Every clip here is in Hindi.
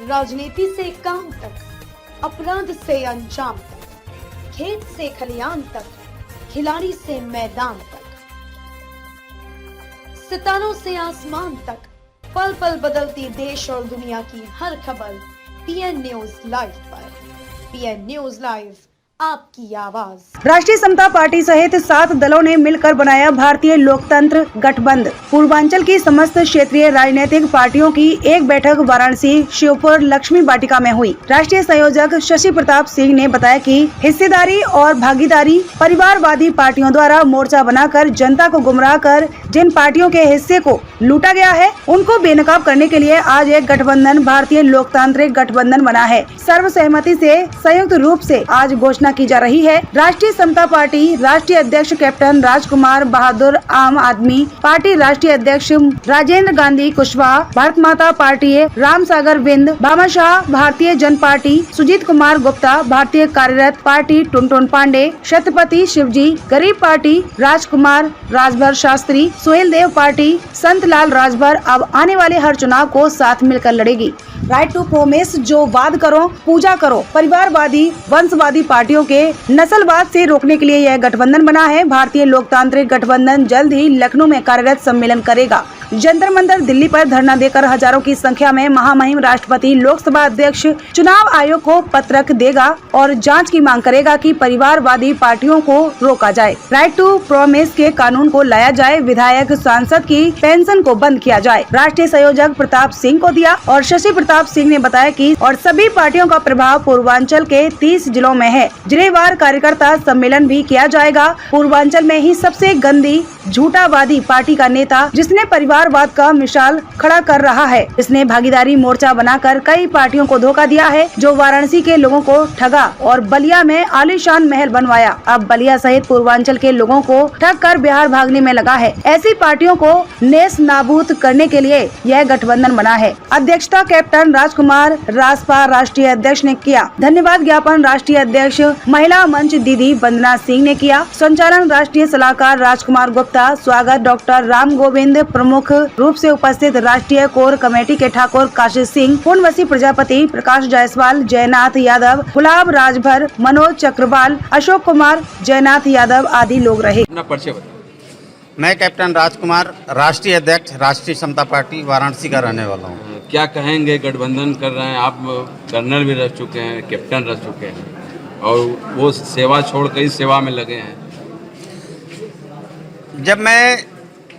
राजनीति से काम तक, अपराध से अंजाम तक, खेत से खलियान तक, खिलाड़ी से मैदान तक, सितारों से आसमान तक, पल पल बदलती देश और दुनिया की हर खबर पीएन न्यूज लाइव पर। पीएन न्यूज लाइव, आपकी आवाज। राष्ट्रीय समता पार्टी सहित 7 दलों ने मिलकर बनाया भारतीय लोकतंत्र गठबंधन। पूर्वांचल की समस्त क्षेत्रीय राजनीतिक पार्टियों की एक बैठक वाराणसी शिवपुर लक्ष्मी वाटिका में हुई। राष्ट्रीय संयोजक शशि प्रताप सिंह ने बताया कि हिस्सेदारी और भागीदारी परिवारवादी पार्टियों द्वारा मोर्चा बनाकर जनता को गुमराह कर जिन पार्टियों के हिस्से को लूटा गया है, उनको बेनकाब करने के लिए आज एक गठबंधन भारतीय लोकतांत्रिक गठबंधन बना है। सर्वसहमति से संयुक्त रूप से आज घोषणा की जा रही है। राष्ट्रीय समता पार्टी राष्ट्रीय अध्यक्ष कैप्टन राजकुमार बहादुर आम आदमी पार्टी राष्ट्रीय अध्यक्ष राजेंद्र गांधी कुशवाहा, भारत माता पार्टी राम सागर बिंद, भामाशाह भारतीय जन पार्टी सुजीत कुमार गुप्ता, भारतीय कार्यरत पार्टी टुनटुन पांडे, छत्रपति शिवजी, गरीब पार्टी राजकुमार राजभर शास्त्री, सुहेल देव पार्टी संत लाल राजभर अब आने वाले हर चुनाव को साथ मिलकर लड़ेगी। राइट टू प्रोमिस, जो वाद करो पूजा करो, परिवारवादी वंशवादी पार्टियों के नस्लवाद से रोकने के लिए यह गठबंधन बना है। भारतीय लोकतांत्रिक गठबंधन जल्द ही लखनऊ में कार्यरत सम्मेलन करेगा। जंतर मंतर दिल्ली पर धरना देकर हजारों की संख्या में महामहिम राष्ट्रपति लोकसभा अध्यक्ष चुनाव आयोग को पत्रक देगा और जांच की मांग करेगा कि परिवारवादी पार्टियों को रोका जाए, राइट टू प्रोमिस के कानून को लाया जाए, विधायक सांसद की पेंशन को बंद किया जाए। राष्ट्रीय संयोजक प्रताप सिंह को दिया और शशि प्रताप सिंह ने बताया कि और सभी पार्टियों का प्रभाव पूर्वांचल के 30 जिलों में है। जिलेवार कार्यकर्ता सम्मेलन भी किया जाएगा। पूर्वांचल में ही सबसे गंदी झूठावादी पार्टी का नेता जिसने परिवारवाद का मिसाल खड़ा कर रहा है, इसने भागीदारी मोर्चा बनाकर कई पार्टियों को धोखा दिया है, जो वाराणसी के लोगों को ठगा और बलिया में आलीशान महल बनवाया। अब बलिया सहित पूर्वांचल के लोगों को ठग कर बिहार भागने में लगा है। ऐसी पार्टियों को नेस नाबूद करने के लिए यह गठबंधन बना है। अध्यक्षता कैप्टन राजकुमार राजपा राष्ट्रीय अध्यक्ष ने किया। धन्यवाद ज्ञापन राष्ट्रीय अध्यक्ष महिला मंच दीदी वंदना सिंह ने किया। संचालन राष्ट्रीय सलाहकार राजकुमार गुप्ता। स्वागत डॉक्टर राम गोविंद। प्रमुख रूप से उपस्थित राष्ट्रीय कोर कमेटी के ठाकुर काशी सिंह, पूर्णवसी प्रजापति, प्रकाश जायसवाल, जयनाथ यादव, गुलाब राजभर, मनोज चक्रवाल, अशोक कुमार, जयनाथ यादव आदि लोग रहे। मैं कैप्टन राजकुमार, राष्ट्रीय अध्यक्ष राष्ट्रीय समता पार्टी वाराणसी का रहने वाला हूँ। क्या कहेंगे? गठबंधन कर रहे हैं आप, कर्नल भी रह चुके हैं, कैप्टन रह चुके हैं और वो सेवा छोड़ कर इस सेवा में लगे हैं। जब मैं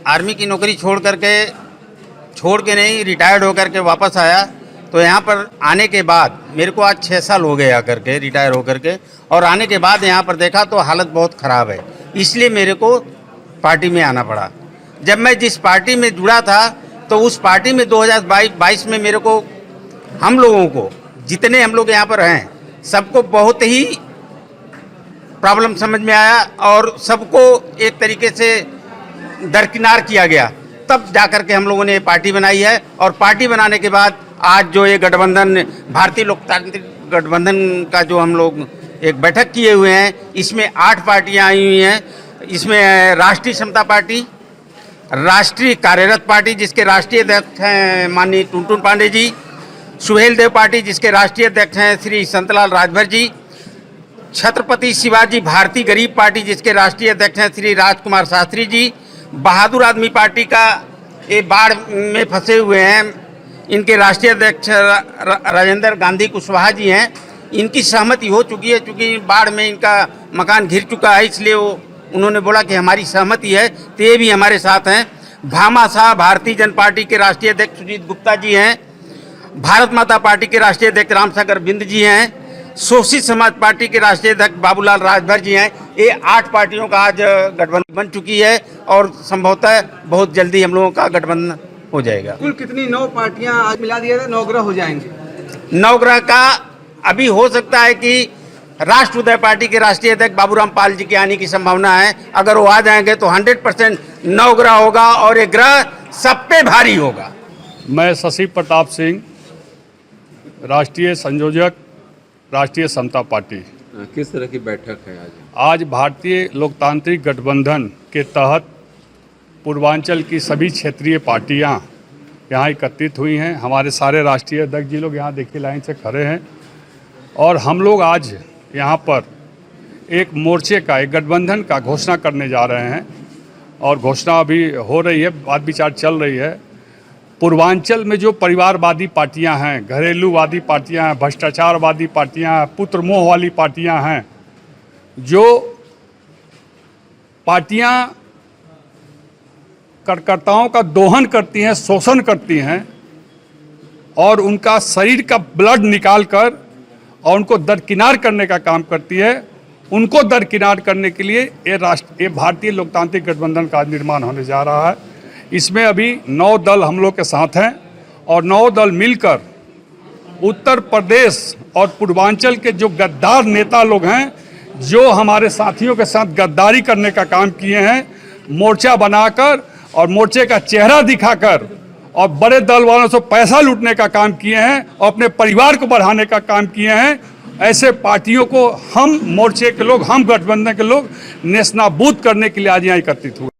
आर्मी की नौकरी छोड़ के नहीं, रिटायर्ड होकर के वापस आया, तो यहाँ पर आने के बाद मेरे को आज 6 साल हो गए आकर के, रिटायर होकर के, और आने के बाद यहाँ पर देखा तो हालत बहुत ख़राब है। इसलिए मेरे को पार्टी में आना पड़ा। जब मैं जिस पार्टी में जुड़ा था तो उस पार्टी में 2022 में मेरे को, हम लोगों को, जितने हम लोग यहाँ पर हैं, सबको बहुत ही प्रॉब्लम समझ में आया और सबको एक तरीके से दरकिनार किया गया। तब जाकर के हम लोगों ने पार्टी बनाई है और पार्टी बनाने के बाद आज जो ये गठबंधन भारतीय लोकतांत्रिक गठबंधन का जो हम लोग एक बैठक किए हुए हैं, इसमें 8 पार्टियां आई हुई हैं। इसमें राष्ट्रीय समता पार्टी, राष्ट्रीय कार्यरत पार्टी जिसके राष्ट्रीय अध्यक्ष हैं माननीय टुनटुन पांडे जी, सुहेल देव पार्टी जिसके राष्ट्रीय अध्यक्ष हैं श्री संतलाल राजभर जी, छत्रपति शिवाजी भारतीय गरीब पार्टी जिसके राष्ट्रीय अध्यक्ष हैं श्री राजकुमार शास्त्री जी, बहादुर आदमी पार्टी का ये बाढ़ में फंसे हुए हैं, इनके राष्ट्रीय अध्यक्ष राजेंद्र गांधी कुशवाहा जी हैं। इनकी सहमति हो चुकी है, चूँकि बाढ़ में इनका मकान घिर चुका है, इसलिए उन्होंने बोला कि हमारी सहमति है, तो ये भी हमारे साथ हैं। भामाशाह भारतीय जन पार्टी के राष्ट्रीय अध्यक्ष सुजीत गुप्ता जी हैं, भारत माता पार्टी के राष्ट्रीय अध्यक्ष राम सागर बिंद जी हैं, शोषित समाज पार्टी के राष्ट्रीय अध्यक्ष बाबूलाल राजभर जी हैं। ये 8 पार्टियों का आज गठबंधन बन चुकी है और संभवतः बहुत जल्दी हम लोगों का गठबंधन हो जाएगा। कुल कितनी 9 पार्टियां आज मिला दिया था, 9 ग्रह हो जाएंगे। 9 ग्रह का अभी हो सकता है कि राष्ट्रोदय पार्टी के राष्ट्रीय अध्यक्ष बाबूराम पाल जी के आने की संभावना है। अगर वो आ जाएंगे तो 100% 9 ग्रह होगा और ये ग्रह सब पे भारी होगा। मैं शशि प्रताप सिंह, राष्ट्रीय संयोजक राष्ट्रीय समता पार्टी। किस तरह की बैठक है आज? आज भारतीय लोकतांत्रिक गठबंधन के तहत पूर्वांचल की सभी क्षेत्रीय पार्टियां यहाँ एकत्रित हुई हैं। हमारे सारे राष्ट्रीय अध्यक्ष जी लोग यहाँ देखिए लाइन से खड़े हैं और हम लोग आज यहाँ पर एक मोर्चे का, एक गठबंधन का घोषणा करने जा रहे हैं और घोषणा अभी हो रही है, बात विचार चल रही है। पूर्वांचल में जो परिवारवादी पार्टियां हैं, घरेलूवादी पार्टियां हैं, भ्रष्टाचारवादी पार्टियां हैं, पुत्रमोह वाली पार्टियां हैं, जो पार्टियां कार्यकर्ताओं का दोहन करती हैं, शोषण करती हैं और उनका शरीर का ब्लड निकाल कर और उनको दरकिनार करने का काम करती है, उनको दरकिनार करने के लिए ये भारतीय लोकतांत्रिक गठबंधन का निर्माण होने जा रहा है। इसमें अभी 9 दल हम लोग के साथ हैं और 9 दल मिलकर उत्तर प्रदेश और पूर्वांचल के जो गद्दार नेता लोग हैं, जो हमारे साथियों के साथ गद्दारी करने का काम किए हैं, मोर्चा बनाकर और मोर्चे का चेहरा दिखाकर और बड़े दल वालों से पैसा लूटने का काम किए हैं और अपने परिवार को बढ़ाने का काम किए हैं, ऐसे पार्टियों को हम मोर्चे के लोग, हम गठबंधन के लोग नेस्तनाबूद करने के लिए आज यहाँ एकत्रित हुए।